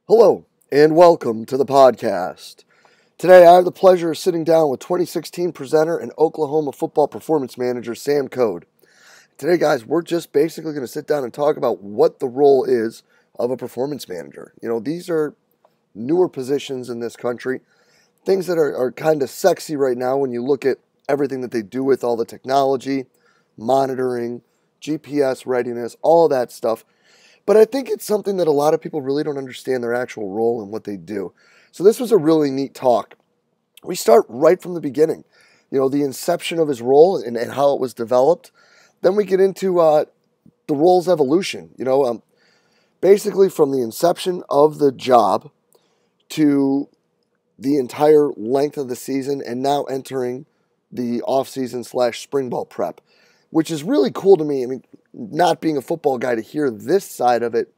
Hello, and welcome to the podcast. Today, I have the pleasure of sitting down with 2016 presenter and Oklahoma football performance manager Sam Coad. Today, guys, we're just basically going to sit down and talk about what the role is of a performance manager. You know, these are newer positions in this country, things that are kind of sexy right now when you look at everything that they do with all the technology, monitoring, GPS readiness, all that stuff. But I think it's something that a lot of people really don't understand their actual role and what they do. So this was a really neat talk. We start right from the beginning, you know, the inception of his role and how it was developed. Then we get into the role's evolution, basically from the inception of the job to the entire length of the season and now entering the off-season / spring ball prep, which is really cool to me. I mean, not being a football guy, to hear this side of it,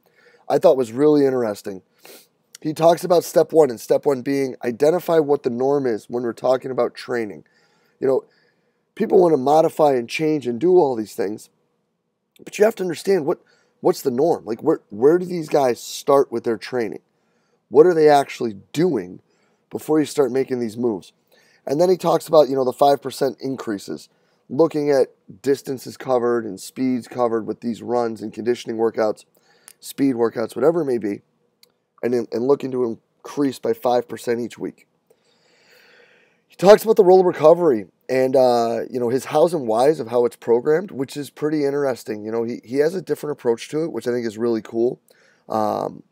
I thought was really interesting. He talks about step one, and step one being identify what the norm is when we're talking about training. You know, people want to modify and change and do all these things, but you have to understand what's the norm. Like, where do these guys start with their training? What are they actually doing before you start making these moves? And then he talks about, the 5% increases, looking at distances covered and speeds covered with these runs and conditioning workouts, speed workouts, whatever it may be, and looking to increase by 5% each week. He talks about the role of recovery and, his hows and whys of how it's programmed, which is pretty interesting. He has a different approach to it, which I think is really cool. And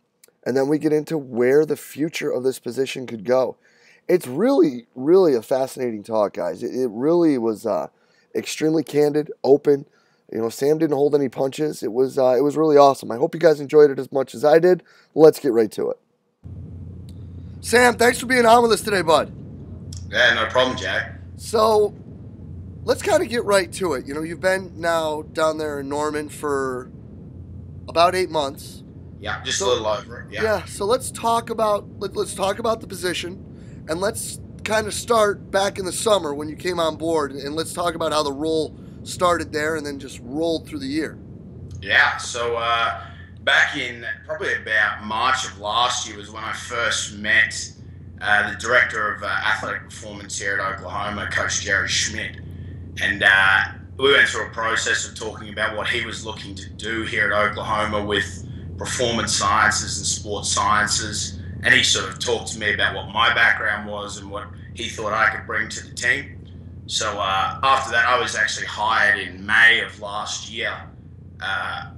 then we get into where the future of this position could go. It's really, really a fascinating talk, guys. It really was extremely candid, open. Sam didn't hold any punches. It was really awesome. I hope you guys enjoyed it as much as I did. Let's get right to it. Sam, thanks for being on with us today, bud. Yeah, no problem, Jack. So, let's kind of get right to it. You've been now down there in Norman for about 8 months. Yeah, just a little over it. Yeah. So let's talk about the position, and let's kind of start back in the summer when you came on board, and let's talk about how the role started there and then just rolled through the year. Yeah, so back in probably about March of last year was when I first met the director of athletic performance here at Oklahoma, Coach Jerry Schmidt, and we went through a process of talking about what he was looking to do here at Oklahoma with performance sciences and sports sciences. And he sort of talked to me about what my background was and what he thought I could bring to the team. So after that, I was actually hired in May of last year,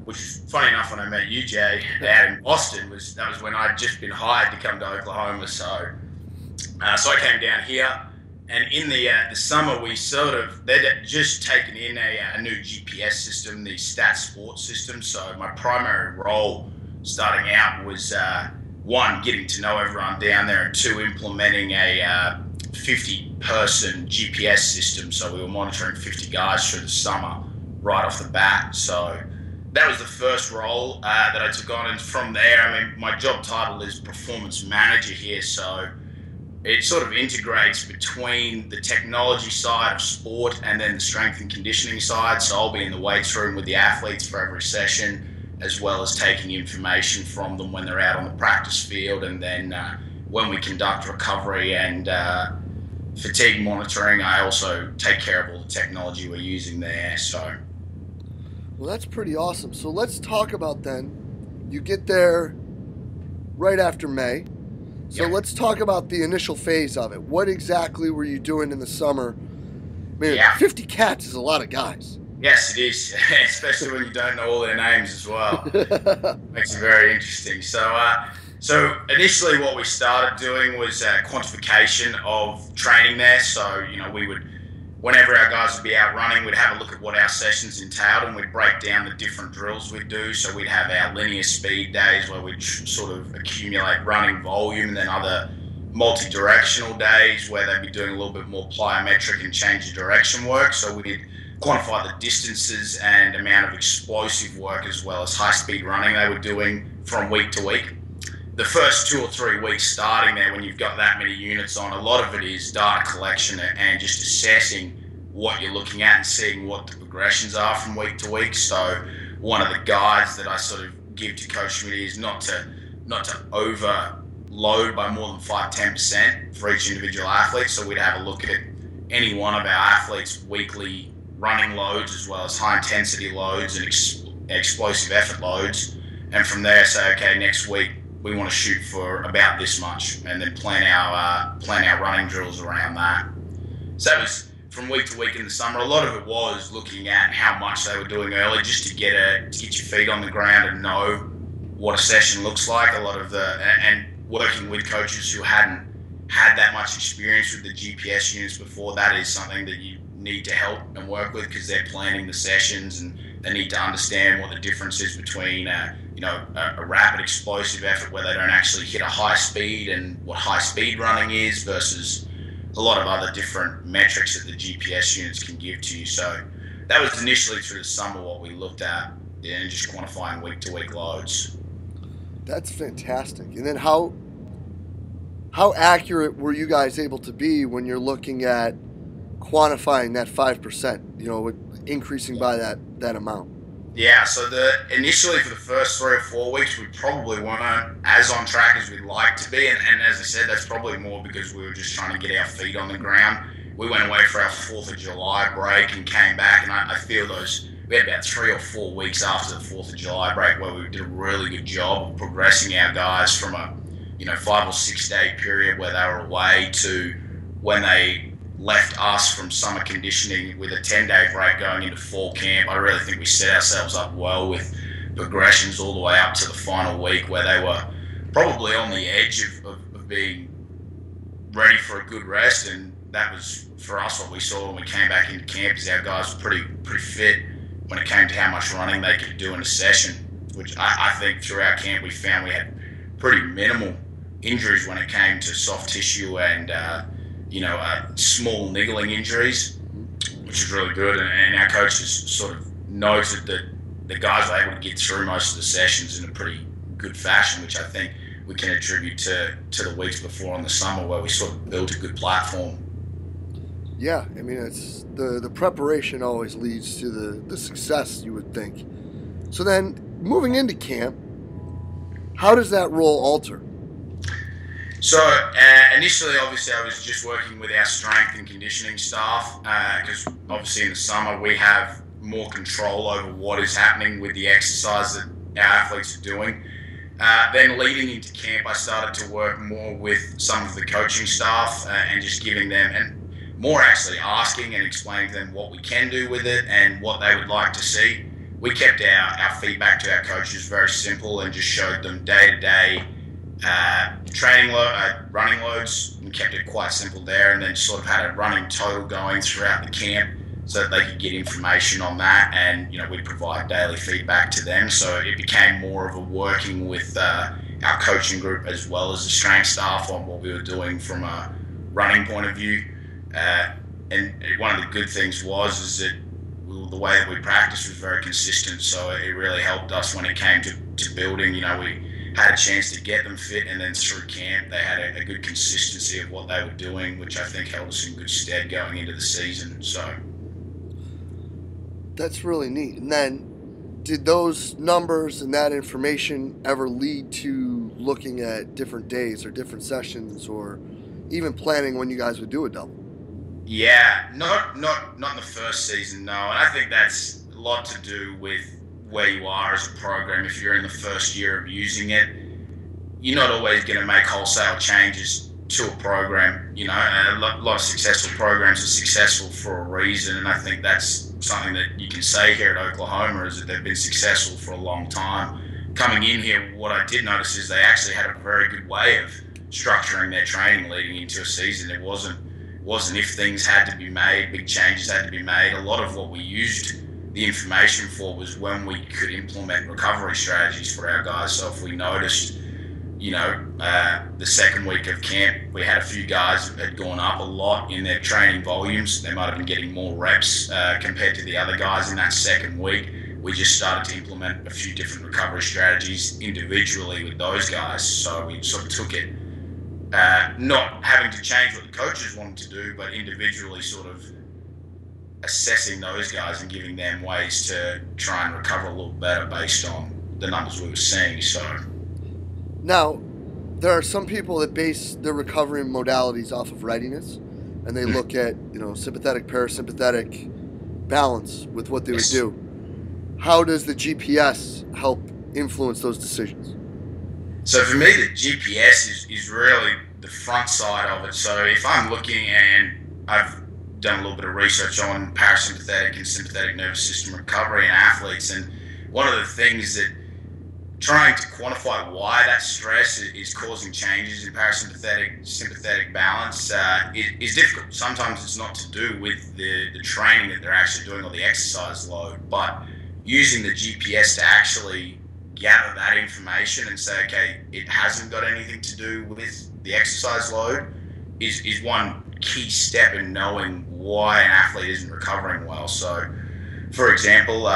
which, funny enough, when I met you, Jay, out in Boston, that was when I'd just been hired to come to Oklahoma. So I came down here, and in the summer, they'd just taken in a new GPS system, the Stat Sports system. So my primary role starting out was one, getting to know everyone down there, and two, implementing a 50-person GPS system. So we were monitoring 50 guys through the summer right off the bat. So that was the first role that I took on. And from there, I mean, my job title is performance manager here. So it sort of integrates between the technology side of sport and then the strength and conditioning side. So I'll be in the weights room with the athletes for every session, as well as taking information from them when they're out on the practice field. And then when we conduct recovery and fatigue monitoring, I also take care of all the technology we're using there. So, well, that's pretty awesome. So let's talk about then, you get there right after May. So Let's talk about the initial phase of it. What exactly were you doing in the summer? Man, 50 cats is a lot of guys. Yes, it is, especially when you don't know all their names as well. Makes it very interesting. So initially what we started doing was quantification of training there. So, whenever our guys would be out running, we'd have a look at what our sessions entailed, and we'd break down the different drills we'd do. So we'd have our linear speed days where we'd sort of accumulate running volume, and then other multi-directional days where they'd be doing a little bit more plyometric and change of direction work. So we'd quantify the distances and amount of explosive work as well as high-speed running they were doing from week to week. The first 2 or 3 weeks starting there, when you've got that many units on, a lot of it is data collection and just assessing what you're looking at and seeing what the progressions are from week to week. So one of the guides that I sort of give to Coach Schmidt is not to not to overload by more than 5-10% for each individual athlete. So we'd have a look at any one of our athletes' weekly running loads as well as high intensity loads and explosive effort loads, and from there say, okay, next week we want to shoot for about this much, and then plan our running drills around that. So that was from week to week in the summer. A lot of it was looking at how much they were doing early, just to get your feet on the ground and know what a session looks like. And working with coaches who hadn't had that much experience with the GPS units before, that is something that you need to help and work with, because they're planning the sessions and they need to understand what the difference is between a rapid explosive effort where they don't actually hit a high speed and what high speed running is versus a lot of other different metrics that the GPS units can give to you. So that was initially through the summer what we looked at, and just quantifying week to week loads. That's fantastic. And then how accurate were you guys able to be when you're looking at quantifying that 5%, increasing by that amount? Yeah, so initially for the first 3 or 4 weeks, we probably weren't as on track as we'd like to be. And as I said, that's probably more because we were just trying to get our feet on the ground. We went away for our 4th of July break and came back, and I feel we had about 3 or 4 weeks after the 4th of July break where we did a really good job of progressing our guys from a 5 or 6 day period where they were away to when they left us from summer conditioning with a 10-day break going into fall camp. I really think we set ourselves up well with progressions all the way up to the final week where they were probably on the edge of being ready for a good rest. And that was, for us, what we saw when we came back into camp is our guys were pretty fit when it came to how much running they could do in a session, which I think throughout camp we found we had pretty minimal injuries when it came to soft tissue and small niggling injuries, which is really good. And our coaches sort of noted that the guys were able to get through most of the sessions in a pretty good fashion, which I think we can attribute to the weeks before in the summer where we sort of built a good platform. Yeah, I mean, it's the preparation always leads to the success, you would think. So then, moving into camp, how does that role alter? So initially, obviously, I was just working with our strength and conditioning staff because obviously in the summer we have more control over what is happening with the exercise that our athletes are doing. Then leading into camp, I started to work more with some of the coaching staff and just giving them, and more actually asking and explaining to them what we can do with it and what they would like to see. We kept our feedback to our coaches very simple and just showed them day-to-day running loads, and kept it quite simple there, and then sort of had a running total going throughout the camp so that they could get information on that, and we'd provide daily feedback to them. So it became more of a working with our coaching group as well as the strength staff on what we were doing from a running point of view. And one of the good things is that the way that we practiced was very consistent, so it really helped us when it came to building. We had a chance to get them fit, and then through camp they had a good consistency of what they were doing, which I think held us in good stead going into the season. So that's really neat. And then did those numbers and that information ever lead to looking at different days or different sessions, or even planning when you guys would do a double? Yeah, not in the first season, no. And I think that's a lot to do with where you are as a program. If you're in the first year of using it, you're not always going to make wholesale changes to a program. A lot of successful programs are successful for a reason, and I think that's something that you can say here at Oklahoma, is that they've been successful for a long time. Coming in here, what I did notice is they actually had a very good way of structuring their training leading into a season. It wasn't if things had to be made, big changes had to be made. A lot of what we used the information for was when we could implement recovery strategies for our guys. So if we noticed, the second week of camp, we had a few guys that had gone up a lot in their training volumes. They might have been getting more reps compared to the other guys in that second week. We just started to implement a few different recovery strategies individually with those guys. So we sort of took it, not having to change what the coaches wanted to do, but individually sort of assessing those guys and giving them ways to try and recover a little better based on the numbers we were seeing. So Now, there are some people that base their recovery modalities off of readiness, and they look at, sympathetic, parasympathetic balance with what they would do. How does the GPS help influence those decisions? So for me, the GPS is really the front side of it. So if I'm looking, and I've done a little bit of research on parasympathetic and sympathetic nervous system recovery in athletes, and one of the things that trying to quantify why that stress is causing changes in parasympathetic sympathetic balance is difficult. Sometimes it's not to do with the training that they're actually doing or the exercise load, but using the GPS to actually gather that information and say, okay, it hasn't got anything to do with the exercise load is one key step in knowing why an athlete isn't recovering well. So, for example,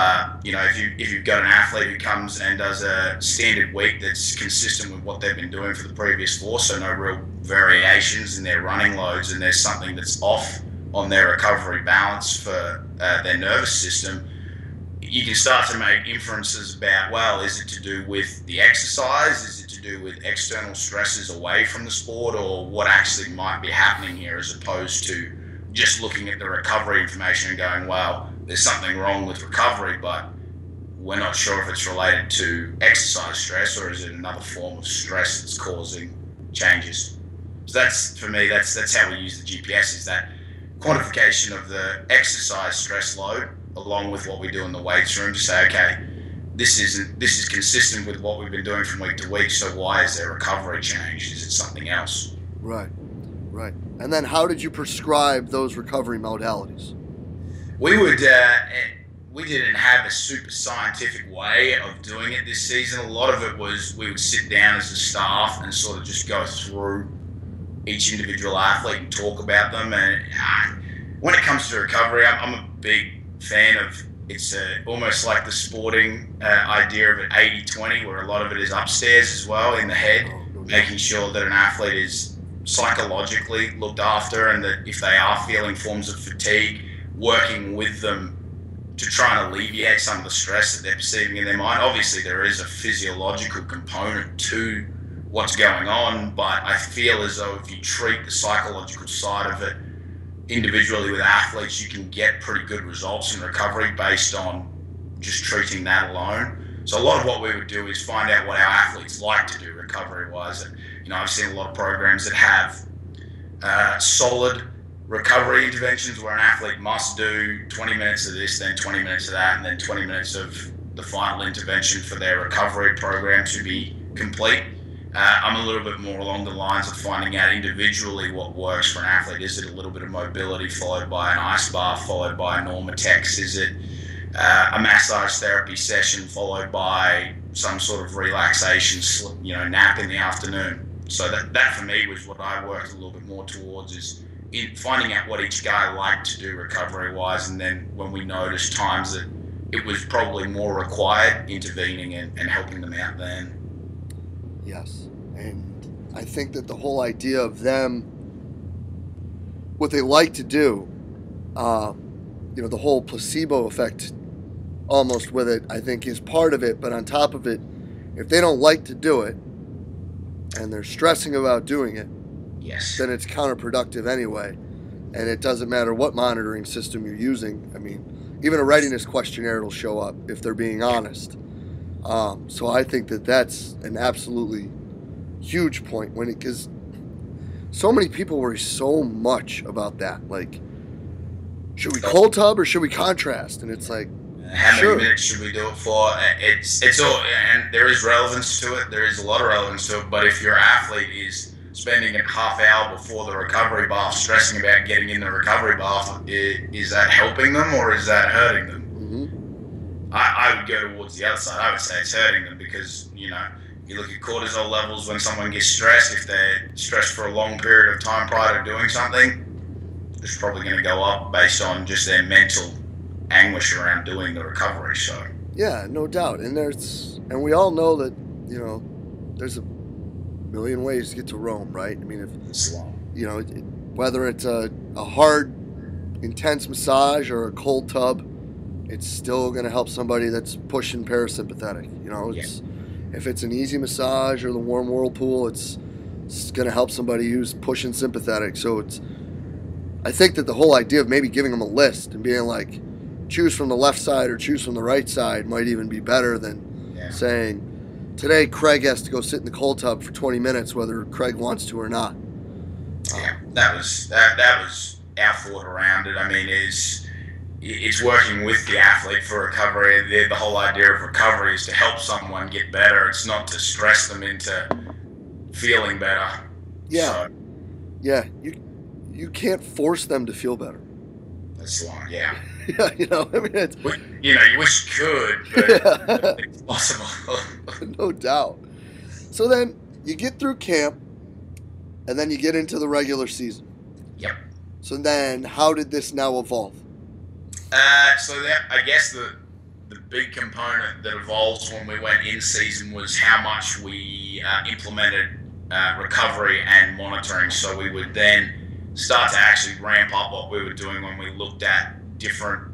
if you've got an athlete who comes and does a standard week that's consistent with what they've been doing for the previous 4, so no real variations in their running loads, and there's something that's off on their recovery balance for their nervous system, you can start to make inferences about, well, is it to do with the exercise? Is it to do with external stresses away from the sport, or what actually might be happening here, as opposed to just looking at the recovery information and going, well, there's something wrong with recovery, but we're not sure if it's related to exercise stress or is it another form of stress that's causing changes. So that's, for me, that's how we use the GPS, is that quantification of the exercise stress load along with what we do in the weights room to say, okay, this is consistent with what we've been doing from week to week, so why is there recovery change? Is it something else? Right. And then how did you prescribe those recovery modalities? We didn't have a super scientific way of doing it this season. A lot of it was we would sit down as a staff and sort of just go through each individual athlete and talk about them. And when it comes to recovery, I'm a big fan of, it's almost like the sporting idea of an 80-20, where a lot of it is upstairs as well in the head, making sure that an athlete is psychologically looked after, and that if they are feeling forms of fatigue, working with them to try and alleviate some of the stress that they're perceiving in their mind. Obviously, there is a physiological component to what's going on, but I feel as though if you treat the psychological side of it individually with athletes, you can get pretty good results in recovery based on just treating that alone. So a lot of what we would do is find out what our athletes like to do recovery-wise. And, I've seen a lot of programs that have solid recovery interventions where an athlete must do 20 minutes of this, then 20 minutes of that, and then 20 minutes of the final intervention for their recovery program to be complete. I'm a little bit more along the lines of finding out individually what works for an athlete. Is it a little bit of mobility followed by an ice bath followed by a Normatex? Is it a massage therapy session followed by some sort of relaxation, nap in the afternoon? So that for me was what I worked a little bit more towards, is in finding out what each guy liked to do recovery-wise, and then when we noticed times that it was probably more required, intervening and helping them out then. Yes, and I think that the whole idea of them, what they like to do, the whole placebo effect almost with it, I think is part of it, but on top of it, if they don't like to do it, and they're stressing about doing it, yes, then it's counterproductive anyway. And it doesn't matter what monitoring system you're using. I mean, even a readiness questionnaire will show up if they're being honest. So I think that that's an absolutely huge point, because so many people worry so much about that. Like, should we cold tub or should we contrast? And it's like, how many minutes should we do it for? It's all, and there is relevance to it. There is a lot of relevance to it. But if your athlete is spending a half hour before the recovery bath stressing about getting in the recovery bath, is that helping them or is that hurting them? Mm-hmm. I would go towards the other side. I would say it's hurting them, because you look at cortisol levels when someone gets stressed. If they're stressed for a long period of time prior to doing something, it's probably going to go up based on just their mental anguish around doing the recovery. So yeah, no doubt. And we all know that there's a million ways to get to Rome, right? I mean, whether it's a hard, intense massage or a cold tub, it's still going to help somebody that's pushing parasympathetic. If it's an easy massage or the warm whirlpool, it's going to help somebody who's pushing sympathetic. So I think that the whole idea of maybe giving them a list and being like, choose from the left side or choose from the right side might even be better than saying, today Craig has to go sit in the cold tub for 20 minutes, whether Craig wants to or not. Yeah, that was our thought around it. I mean, it's working with the athlete for recovery. The whole idea of recovery is to help someone get better. It's not to stress them into feeling better. Yeah. So, yeah, you can't force them to feel better. That's long, yeah. Yeah, I mean, it's... You wish you could, but it's possible. No doubt. So then you get through camp, and then you get into the regular season. Yep. So then how did this now evolve? I guess the big component that evolved when we went in season was how much we implemented recovery and monitoring. So we would then start to actually ramp up what we were doing when we looked at different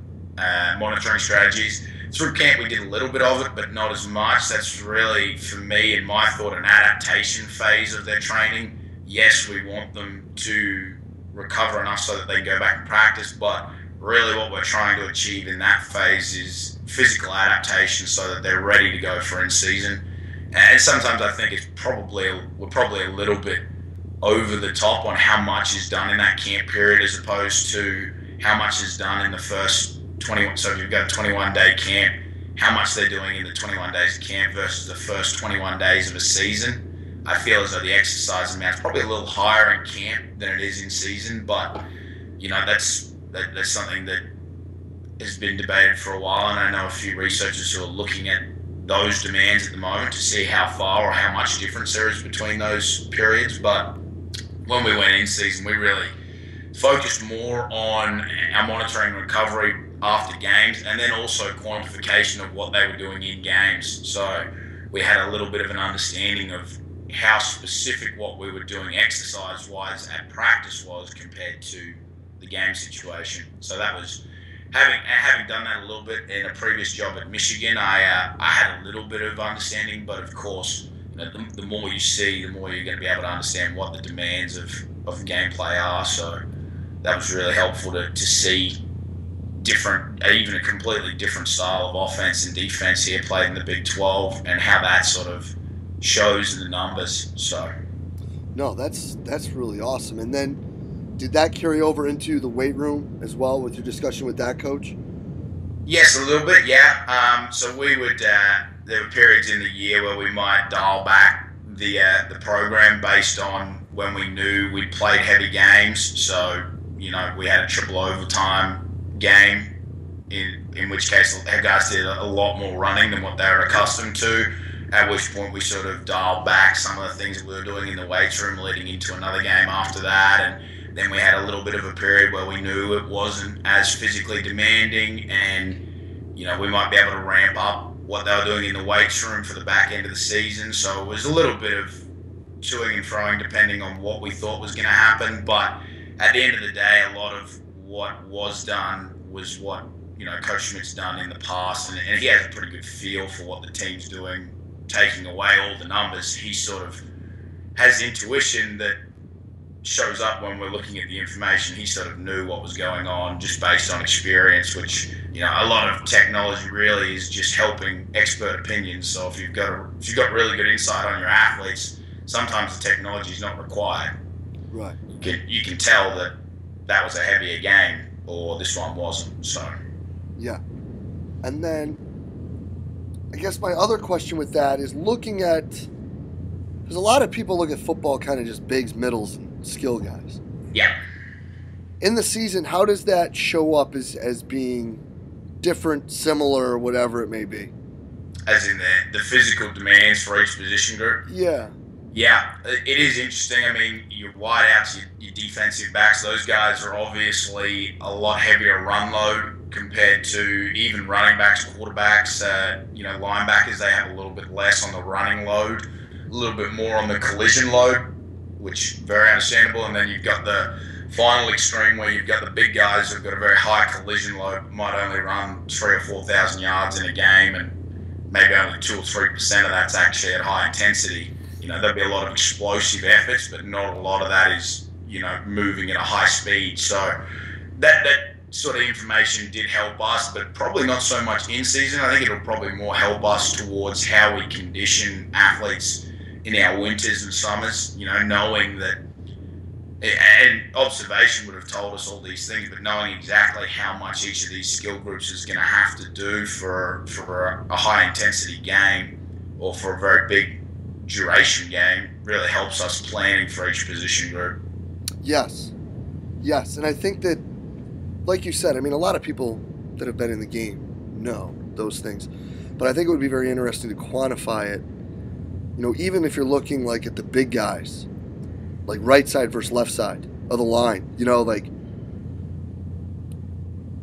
monitoring strategies. Through camp, we did a little bit of it, but not as much. That's really, for me and my thought, an adaptation phase of their training. Yes, we want them to recover enough so that they can go back and practice, but really what we're trying to achieve in that phase is physical adaptation so that they're ready to go for in-season. And sometimes I think we're probably a little bit over the top on how much is done in that camp period as opposed to how much is done in the first 21. So if you've got a 21-day camp, how much they're doing in the 21 days of camp versus the first 21 days of a season. I feel as though the exercise amount's probably a little higher in camp than it is in season, but that's something that has been debated for a while, and I know a few researchers who are looking at those demands at the moment to see how far or how much difference there is between those periods. But when we went in season, we really focused more on our monitoring and recovery after games, and then also quantification of what they were doing in games. So we had a little bit of an understanding of how specific what we were doing exercise-wise at practice was compared to the game situation. So that was having done that a little bit in a previous job at Michigan. I had a little bit of understanding, but of course, the more you see, the more you're going to be able to understand what the demands of the gameplay are. So that was really helpful to see different, even a completely different style of offense and defense here played in the Big 12, and how that sort of shows in the numbers. So no, that's really awesome. And then did that carry over into the weight room as well with your discussion with that coach? Yes, a little bit, yeah. So we would there were periods in the year where we might dial back the program based on when we knew we'd played heavy games. So we had a triple overtime game, in which case our guys did a lot more running than what they were accustomed to, at which point we sort of dialed back some of the things that we were doing in the weights room leading into another game after that. And then we had a little bit of a period where we knew it wasn't as physically demanding, and we might be able to ramp up what they were doing in the weights room for the back end of the season. So it was a little bit of toing and froing depending on what we thought was going to happen. But at the end of the day, a lot of what was done was what Coach Schmidt's done in the past, and he has a pretty good feel for what the team's doing. Taking away all the numbers, he sort of has intuition that shows up when we're looking at the information. He sort of knew what was going on just based on experience, which a lot of technology really is just helping expert opinions. So if you've got really good insight on your athletes, sometimes the technology is not required. Right. You can tell that was a heavier game or this one wasn't. So yeah. And then I guess my other question with that is looking at, because a lot of people look at football kind of just bigs, middles, and skill guys. Yeah. In the season, how does that show up as being different, similar, whatever it may be? As in the physical demands for each position group? Yeah. Yeah, it is interesting. I mean, your wideouts, your defensive backs, those guys are obviously a lot heavier run load compared to even running backs, quarterbacks, linebackers. They have a little bit less on the running load, a little bit more on the collision load, which is very understandable. And then you've got the final extreme where you've got the big guys who've got a very high collision load, might only run 3,000 or 4,000 yards in a game, and maybe only 2 or 3% of that's actually at high intensity. There'll be a lot of explosive efforts, but not a lot of that is, moving at a high speed. So that sort of information did help us, but probably not so much in season. I think it'll probably more help us towards how we condition athletes in our winters and summers, knowing that, and observation would have told us all these things, but knowing exactly how much each of these skill groups is going to have to do for a high intensity game or for a very big duration game really helps us planning for each position group. Yes. And I think that, like you said, I mean, a lot of people that have been in the game know those things, but I think it would be very interesting to quantify it. Even if you're looking like at the big guys, like right side versus left side of the line, like,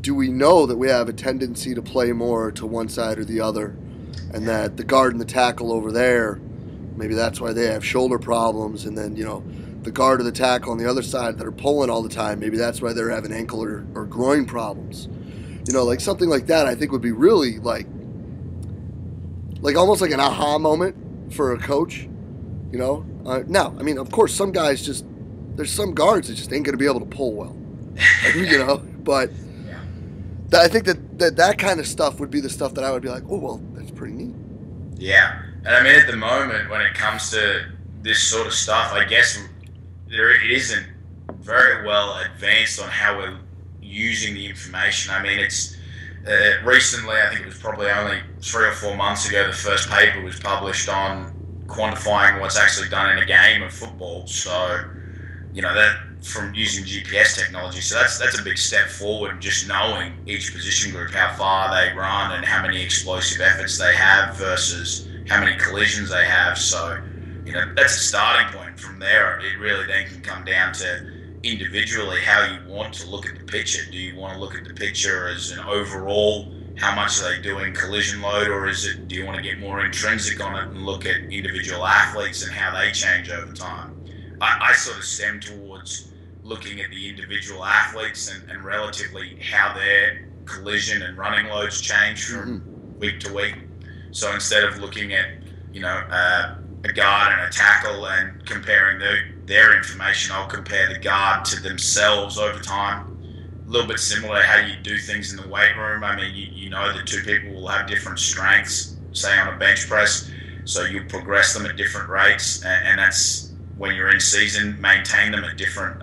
do we know that we have a tendency to play more to one side or the other, and that the guard and the tackle over there, maybe that's why they have shoulder problems, and then, the guard or the tackle on the other side that are pulling all the time, maybe that's why they're having ankle or groin problems. Like something like that I think would be really like almost like an aha moment for a coach, Now, I mean, of course, some guys there's some guards that just ain't going to be able to pull well, but I think that kind of stuff would be the stuff that I would be like, oh, well, that's pretty neat. Yeah. And I mean, at the moment, when it comes to this sort of stuff, I guess it isn't very well advanced on how we're using the information. I mean, it's recently, I think it was probably only 3 or 4 months ago, the first paper was published on quantifying what's actually done in a game of football. So, that from using GPS technology. So that's a big step forward, just knowing each position group, how far they run and how many explosive efforts they have versus how many collisions they have. So, that's a starting point. From there, it really then can come down to individually how you want to look at the picture. Do you want to look at the picture as an overall, how much are they doing collision load, or do you want to get more intrinsic on it and look at individual athletes and how they change over time? I sort of stem towards looking at the individual athletes and relatively how their collision and running loads change from week to week. So instead of looking at, a guard and a tackle and comparing their information, I'll compare the guard to themselves over time. A little bit similar to how you do things in the weight room. I mean, you know that two people will have different strengths, say on a bench press, so you progress them at different rates, and that's when you're in season, maintain them at different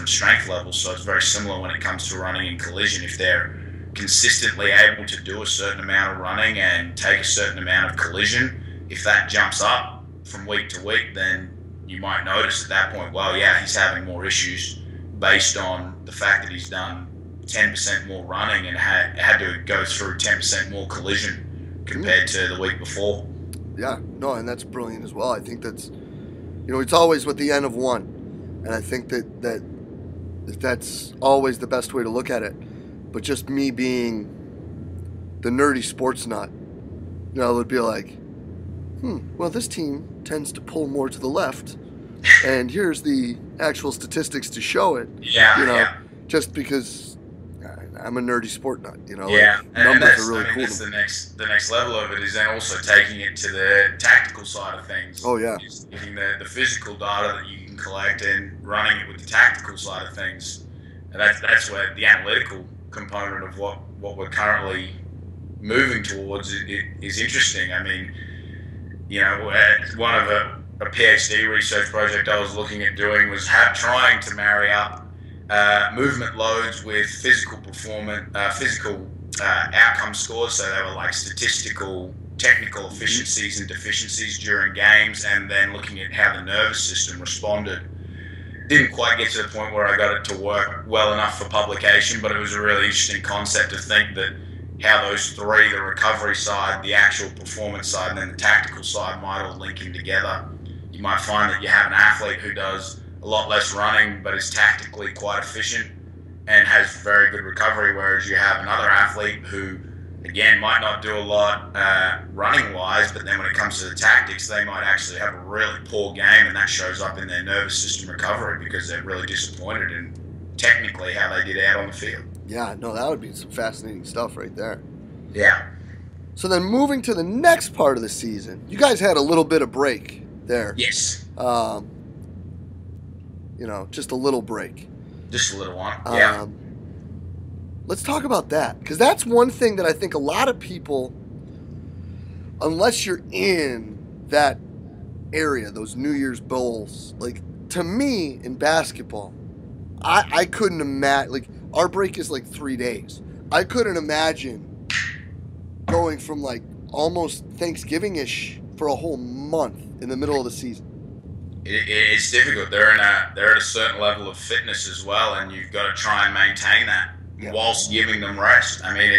strength levels. So it's very similar when it comes to running and collision. If they're consistently able to do a certain amount of running and take a certain amount of collision, if that jumps up from week to week, then you might notice at that point, well, yeah, he's having more issues based on the fact that he's done 10% more running and had to go through 10% more collision compared to the week before. Yeah, no, and that's brilliant as well. I think that's, it's always with the N of one, and I think that's always the best way to look at it. But just me being the nerdy sports nut, it would be like, well, this team tends to pull more to the left, and here's the actual statistics to show it. Just because I'm a nerdy sport nut, Yeah, like, numbers are really cool. That's the next level of it is then also taking it to the tactical side of things. Oh yeah, taking the physical data that you can collect and running it with the tactical side of things, and that's where the analytical component of what we're currently moving towards is interesting. I mean, one of a PhD research project I was looking at doing was trying to marry up movement loads with physical performance, outcome scores. So they were like statistical, technical efficiencies and deficiencies during games, and then looking at how the nervous system responded. Didn't quite get to the point where I got it to work well enough for publication, but it was a really interesting concept to think that how those three, the recovery side, the actual performance side, and then the tactical side might all link in together. You might find that you have an athlete who does a lot less running but is tactically quite efficient and has very good recovery, whereas you have another athlete who, again, might not do a lot running-wise, but then when it comes to the tactics, they might actually have a really poor game, and that shows up in their nervous system recovery because they're really disappointed in technically how they did out on the field. Yeah, no, that would be some fascinating stuff right there. Yeah. So then moving to the next part of the season, you guys had a little bit of break there. Yes. Just a little break. Just a little one. Yeah. Let's talk about that, because that's one thing that I think a lot of people, unless you're in that area, those New Year's Bowls, like, to me in basketball, I couldn't imagine, like, our break is like 3 days. I couldn't imagine going from like almost Thanksgiving-ish for a whole month in the middle of the season. It's difficult. They're at a certain level of fitness as well, and you've got to try and maintain that whilst giving them rest. I mean,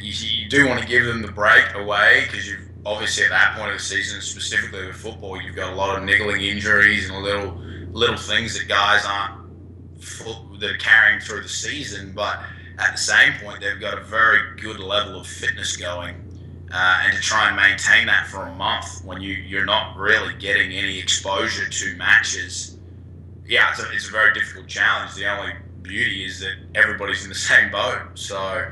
you do want to give them the break away, because you've obviously at that point of the season, specifically with football, you've got a lot of niggling injuries and little things that guys that are carrying through the season. But at the same point, they've got a very good level of fitness going, and to try and maintain that for a month when you're not really getting any exposure to matches, it's a very difficult challenge. The only beauty is that everybody's in the same boat. So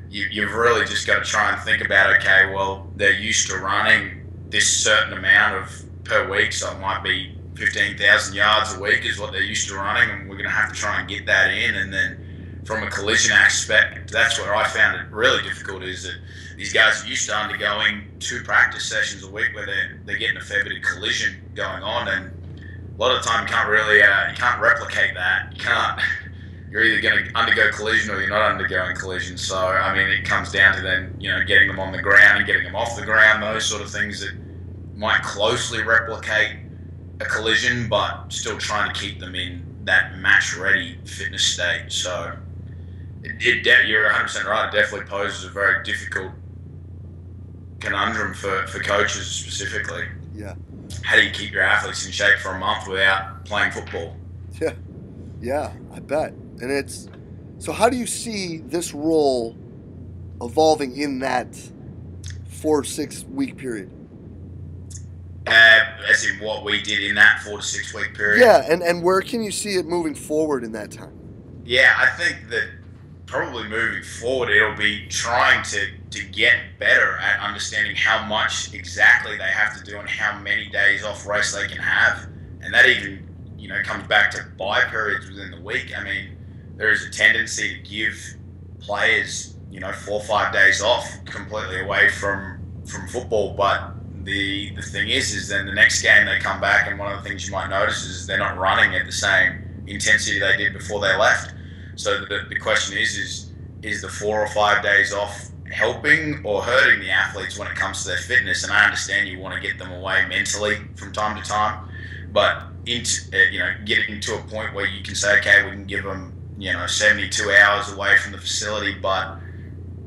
you've really just got to try and think about, okay, well, they're used to running this certain amount per week, so it might be 15,000 yards a week is what they're used to running, and we're going to have to try and get that in. And then from a collision aspect, that's where I found it really difficult, is that these guys are used to undergoing 2 practice sessions a week where they're getting a fair bit of collision going on, and a lot of the time you can't really you can't replicate that. You're either going to undergo collision or you're not undergoing collision. So I mean, it comes down to then getting them on the ground and getting them off the ground, those sort of things that might closely replicate a collision, but still trying to keep them in that match-ready fitness state. So you're 100% right. It definitely poses a very difficult conundrum for coaches specifically. Yeah. How do you keep your athletes in shape for a month without playing football? Yeah, I bet. And so how do you see this role evolving in that 4-6 week period? As in what we did in that 4 to 6 week period? Yeah, and where can you see it moving forward in that time? Yeah, I think that probably moving forward, it'll be trying to get better at understanding how much exactly they have to do and how many days off rest they can have. And that even, comes back to bye periods within the week. I mean, there is a tendency to give players, 4 or 5 days off completely away from football. But the thing is then the next game they come back, and one of the things you might notice is they're not running at the same intensity they did before they left. So the question is the 4 or 5 days off helping or hurting the athletes when it comes to their fitness? And I understand you want to get them away mentally from time to time, but getting to a point where you can say, okay, we can give them 72 hours away from the facility, but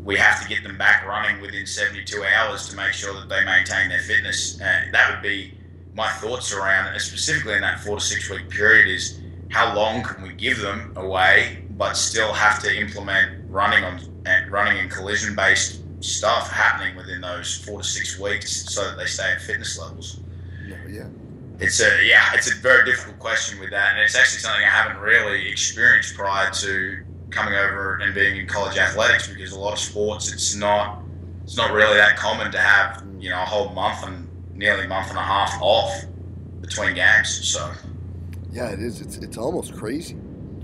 we have to get them back running within 72 hours to make sure that they maintain their fitness. That would be my thoughts around it, specifically in that 4 to 6 week period, is how long can we give them away but still have to implement running and collision-based stuff happening within those 4 to 6 weeks so that they stay at fitness levels. Yeah. It's a very difficult question with that, and it's actually something I haven't really experienced prior to coming over and being in college athletics, because a lot of sports it's not really that common to have a whole month and nearly a month and a half off between games. So yeah, it is. It's almost crazy.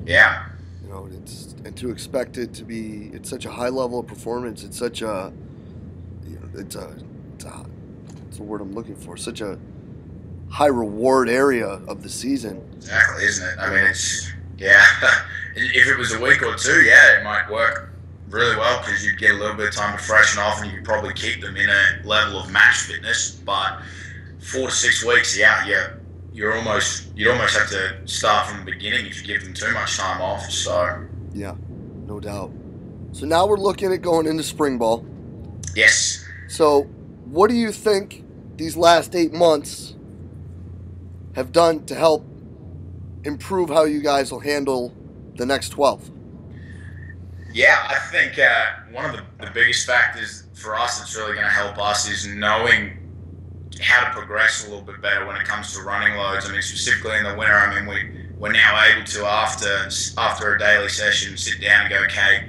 Yeah. And to expect it to be at such a high level of performance, it's such a, it's a word I'm looking for, such a high reward area of the season. Exactly, isn't it? I mean, if it was a week or two, it might work really well, because you'd get a little bit of time to freshen off and you could probably keep them in a level of match fitness. But 4 to 6 weeks, you'd almost have to start from the beginning if you give them too much time off. So yeah, no doubt. So now we're looking at going into spring ball. Yes. So what do you think these last 8 months have done to help improve how you guys will handle the next 12? Yeah, I think one of the biggest factors for us that's really going to help us is knowing how to progress a little bit better when it comes to running loads. I mean, specifically in the winter, we're now able to, after a daily session, sit down and go, okay,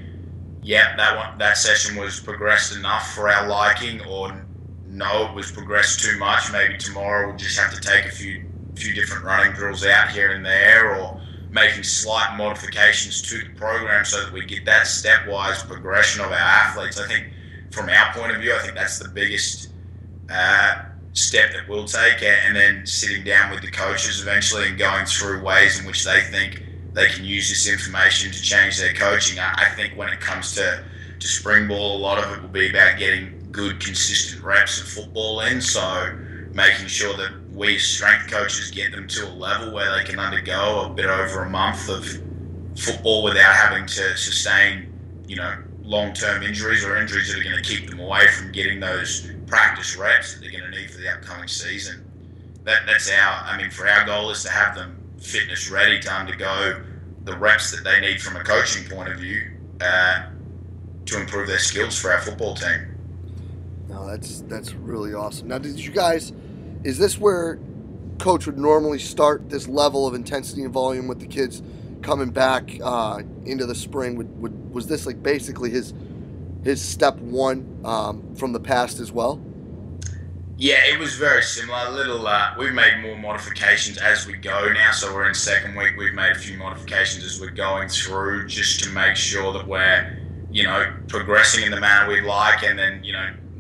Yeah, that session was progressed enough for our liking, or no, it was progressed too much. Maybe tomorrow we'll just have to take a few different running drills out here and there, or making slight modifications to the program so that we get that stepwise progression of our athletes. I think from our point of view, I think that's the biggest step that we'll take, and then sitting down with the coaches eventually and going through ways in which they think they can use this information to change their coaching. I think when it comes to spring ball, a lot of it will be about getting good, consistent reps of football in. So making sure that we as strength coaches get them to a level where they can undergo a bit over a month of football without having to sustain, long-term injuries or injuries that are going to keep them away from getting those practice reps that they're going to need for the upcoming season. For our goal is to have them fitness ready to undergo the reps that they need from a coaching point of view to improve their skills for our football team. No, that's really awesome. Now, is this where coach would normally start this level of intensity and volume with the kids coming back into the spring? Was this like basically his step one from the past as well? Yeah, it was very similar. We've made more modifications as we go now. So we're in second week. We've made a few modifications as we're going through, just to make sure that we're, progressing in the manner we'd like. And then,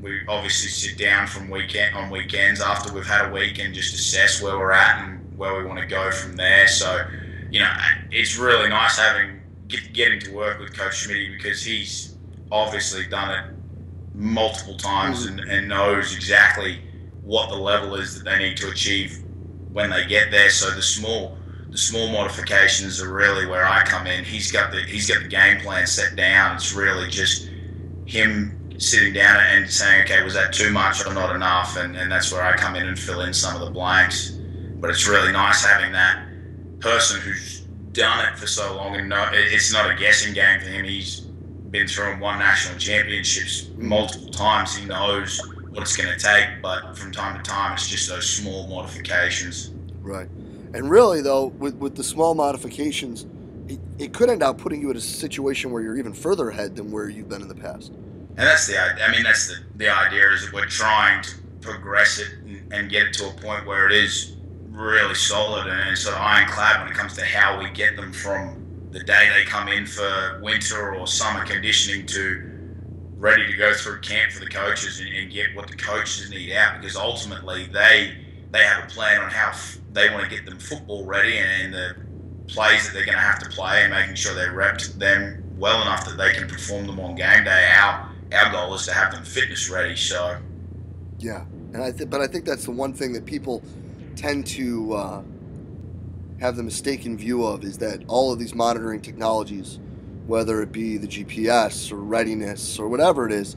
we obviously sit down on weekends after we've had a week and just assess where we're at and where we want to go from there. So, it's really nice getting to work with Coach Schmidt, because he's obviously done it multiple times and knows exactly what the level is that they need to achieve when they get there. So the small modifications are really where I come in. He's got the game plan set down. It's really just him sitting down and saying, okay, was that too much or not enough? And that's where I come in and fill in some of the blanks. But it's really nice having that person who's done it for so long and it's not a guessing game for him. He's been through and won national championships multiple times. He knows what it's going to take, but from time to time, it's just those small modifications. Right. And really, though, with the small modifications, it could end up putting you in a situation where you're even further ahead than where you've been in the past. And that's the idea, is that we're trying to progress it and get it to a point where it is really solid and sort of ironclad when it comes to how we get them from the day they come in for winter or summer conditioning to ready to go through camp for the coaches and get what the coaches need out, because ultimately they have a plan on how they want to get them football ready and the plays that they're going to have to play, and making sure they repped them well enough that they can perform them on game day. Our goal is to have them fitness ready. So yeah, and I think that's the one thing that people tend to have the mistaken view of, is that all of these monitoring technologies, whether it be the GPS or readiness or whatever it is,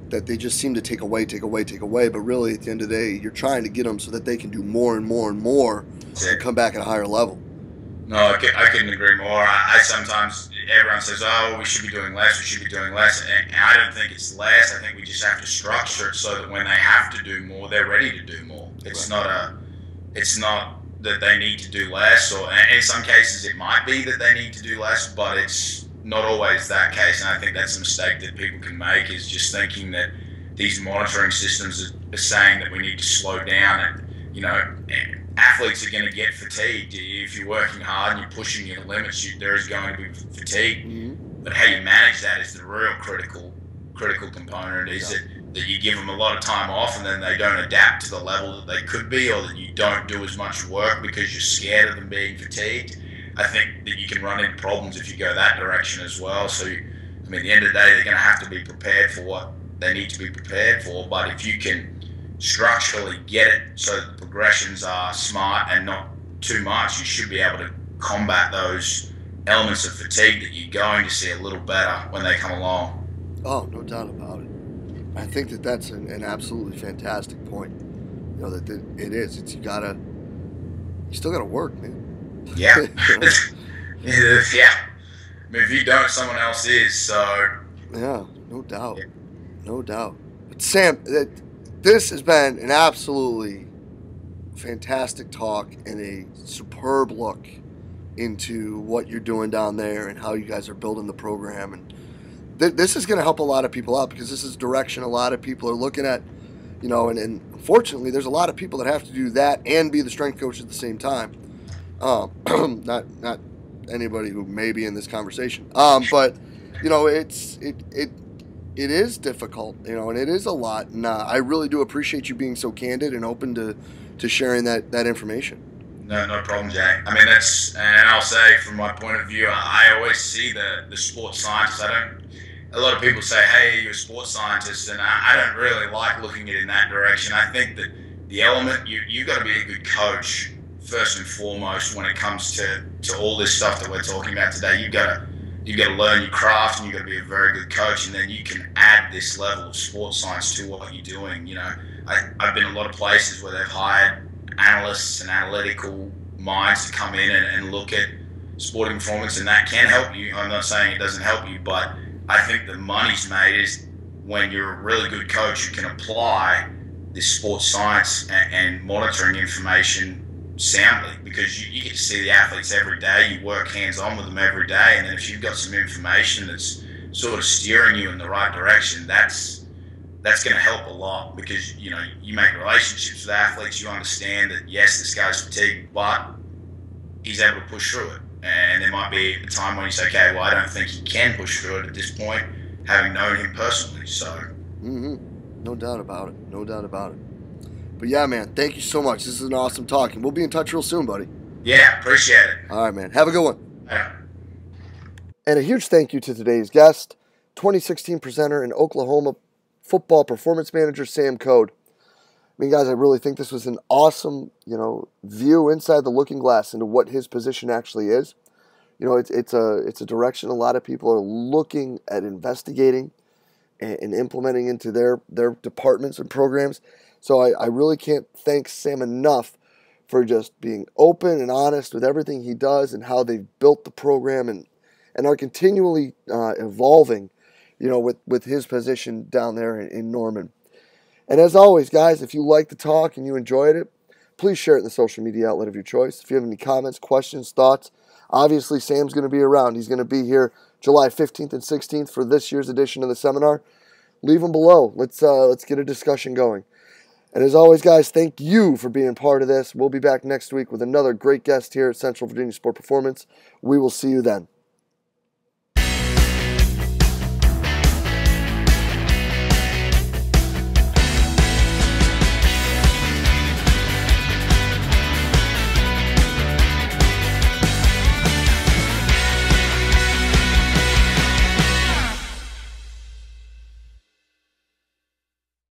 that they just seem to take away. But really, at the end of the day, you're trying to get them so that they can do more and more and more and come back at a higher level. No, I couldn't agree more. I sometimes, everyone says, oh, we should be doing less, and I don't think it's less. I think we just have to structure it so that when they have to do more, they're ready to do more. It's not that they need to do less, or in some cases it might be that they need to do less, but it's not always that case. And I think that's a mistake that people can make, is just thinking that these monitoring systems are saying that we need to slow down. And athletes are going to get fatigued if you're working hard and you're pushing your limits. There is going to be fatigue, but how you manage that is the real critical component. Is that you give them a lot of time off and then they don't adapt to the level that they could be, or that you don't do as much work because you're scared of them being fatigued. I think that you can run into problems if you go that direction as well. So, at the end of the day, they're going to have to be prepared for what they need to be prepared for. But if you can structurally get it so that the progressions are smart and not too much, you should be able to combat those elements of fatigue that you're going to see a little better when they come along. Oh, no doubt about it. I think that's an absolutely fantastic point. That it is. You still gotta work, man. Yeah. Yeah. If you don't, someone else is. So. Yeah, no doubt. Yeah. No doubt. But Sam, this has been an absolutely fantastic talk and a superb look into what you're doing down there and how you guys are building the program. And this is going to help a lot of people out, because this is direction a lot of people are looking at, and unfortunately there's a lot of people that have to do that and be the strength coach at the same time. Not anybody who may be in this conversation. But it is difficult, and it is a lot. And I really do appreciate you being so candid and open to sharing that information. No problem, Jack. I mean, and I'll say from my point of view, I always see the sports scientist. A lot of people say, hey, you're a sports scientist, and I don't really like looking at it in that direction. I think that the element, you got to be a good coach first and foremost when it comes to all this stuff that we're talking about today. You've got to learn your craft, and you've got to be a very good coach, and then you can add this level of sports science to what you're doing. I've been in a lot of places where they've hired analysts and analytical minds to come in and look at sporting performance, and that can help you. I'm not saying it doesn't help you, but I think the money's made is when you're a really good coach, you can apply this sports science and monitoring information soundly, because you get to see the athletes every day, you work hands-on with them every day, and then if you've got some information that's sort of steering you in the right direction, that's going to help a lot, because you make relationships with athletes. You understand that yes, this guy's fatigued, but he's able to push through it. And there might be a time when you say, okay, well, I don't think he can push through it at this point, having known him personally. So, no doubt about it. No doubt about it. But yeah, man, thank you so much. This is an awesome talk, and we'll be in touch real soon, buddy. Yeah, appreciate it. All right, man. Have a good one. Yeah. And a huge thank you to today's guest, 2016 presenter and Oklahoma football performance manager, Sam Coad. I mean, guys, I really think this was an awesome, view inside the looking glass into what his position actually is. It's a direction a lot of people are looking at investigating and implementing into their departments and programs. So I really can't thank Sam enough for just being open and honest with everything he does and how they've built the program and are continually evolving, with his position down there in Norman. And as always, guys, if you like the talk and you enjoyed it, please share it in the social media outlet of your choice. If you have any comments, questions, thoughts, obviously Sam's going to be around. He's going to be here July 15th and 16th for this year's edition of the seminar. Leave them below. Let's get a discussion going. And as always, guys, thank you for being part of this. We'll be back next week with another great guest here at Central Virginia Sport Performance. We will see you then.